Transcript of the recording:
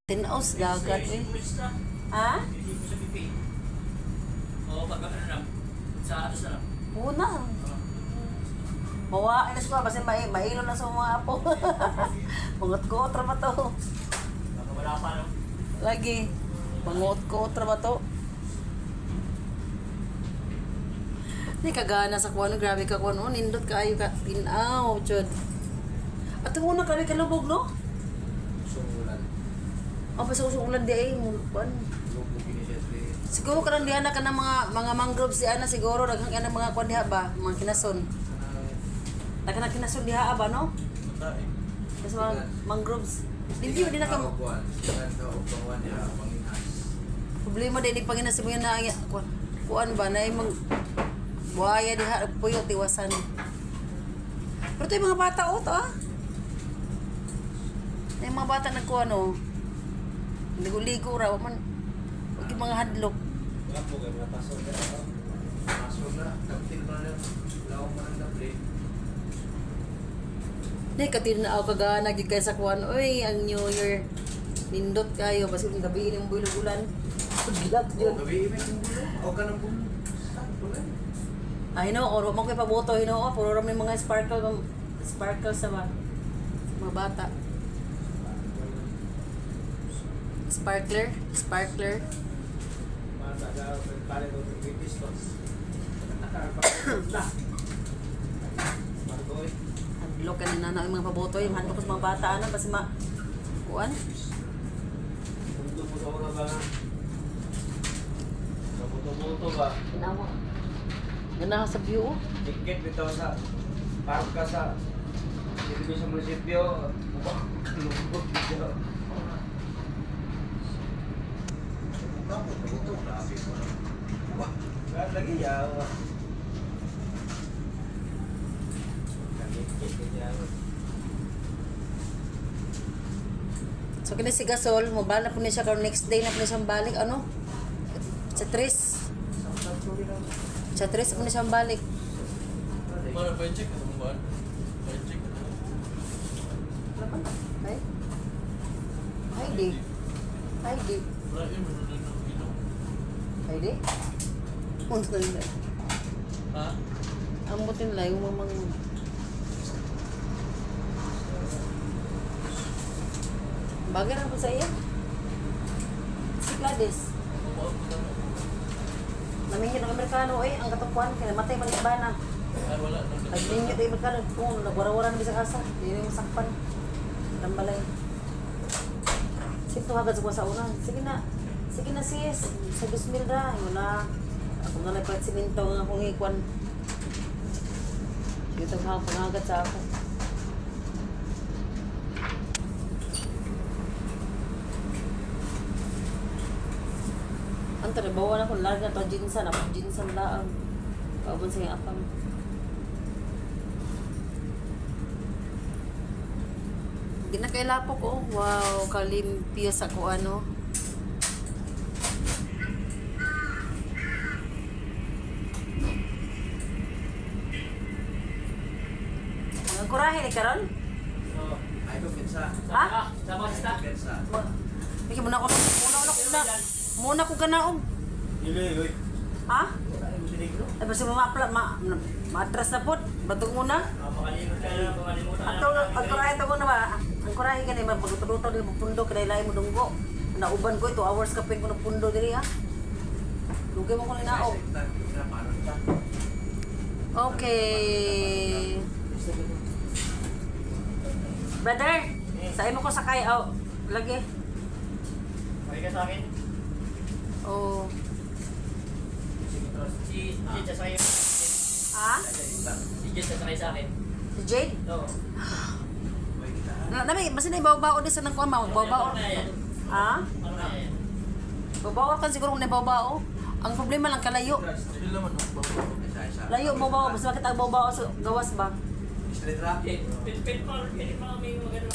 Tinaos dagat eh. Ha? Oo, pagkakano na. Sa atos na lang. Una. Mawa, inas ko, basta mailo na sa mga apo. Mangot ko, otra ba to? Baka wala pa, no? Lagi. Mangot ko, otra ba to? Hindi kagana sa kuwano, grabe ka kuwano. Nindot kayo ka, tinaw, chod. At yung una kami kalubog, no? Sungulan. Ang pasusulan di ay, mulpan. Siguro ka lang diha na ka ng mga mangroves di ana siguro daghang ka ng mga kwan diha ba, mga kinason. Daghang na kinason diha ba no? Mas mga mangroves. Hindi di na ka problema din panginas mo yan na kuan ba na imong buhaya diha puyo tiwasan. Pero ito yung mga bata o to ah. Yung mga bata nagkuhan o. Ligo-ligo raw man. Huwag yung mga hadlok. Wala po kayo, napasok na. Pasok na, kaptil pa na. Lawang pa ng dapli. Hindi, katil na ako kagana kayo sa kuhan. Uy, ang New Year. Nindot kayo. Basta yung gabi yung bulan. Pagbilat yun. Gabi may yung bulo. O ka ng bulo. Ay no, or mo kayo paboto. Hino, puro ram yung mga sparkle sa mga bata. Sparkler. Masa ka, pagpali ko ng British to. Margoy. Handlok ka na yung mga paboto. Yung handlok ko sa mga bata. Ano, kasi kuan? Punto mo sa una ba nga? Kabuto-buto ba? Ginawa. Ganaha sa view. Ticket bitaw sa park ka sa dito sa munisipyo. Lubog dito. Lagi ya. So kini si Gasol, mobile na po niya siya karon next day na po niya siyang balik ano? Sa 3. Sa 3 po niya siyang balik. Mana pa check mo ba? Check. Ay. Ay di. Ay di. Wala yun, Ay di. Punta na nila. ha? Ambutin nila yung mamang... Bagay na po sa iya. Si Gladys. Namingin ng Amerikano eh, ang katupuan, kaya matay malikba na. Ay, wala. Nagmingin ng Amerikano, kung nagwara-wara na bisa kasa, hindi yung sakpan. Lambalay. Sito hagad sa sa una. Sige na sis. Sa 2,000 na. Yun na. Ako nga nagpahit siminto nga akong ikwan. Sige ito hagad sa ako. Ang tarabawa na kung larga ito jinsan. Ako jinsan laang. Kaabon sa yung apam. Ginakailapok oh. Wow, kalimpias ako ano. Ang kurahe ni Karon? Oh, ay ko pinsa. Ha? Sa basta. Pinsa. Iki muna ko ganaog. Dili, oy. Ha? Wala yung sinigro. Ay basta matras na pod. Batog muna. Makalimut ka na, makalimutan Ato ang kurahe to muna ba? Ang kurahe gani magpagtututo di pundo kay lahi mo dunggo. Nauban ko 2 hours ka pin ko ng pundo diri ha. Lugay mo ko ni naog. Okay. Brother, sa imo ko sakay lagi. Pwede ka sa akin? Oh. Si Jade sasakay. Ah? Si Jade sasakay sa akin. Si Jade? Oo. Nami, basta na ibaw-bao din sa nang kuha mo. Baw-bao. Ha? Ano na yan? Baw-bao kan siguro kung ibaw-bao. Ang problema lang kalayo. Hindi naman. Layo baw-bao, basta bakit ang baw-bao sa gawas ba? Street rap. Pwede pa may maganda.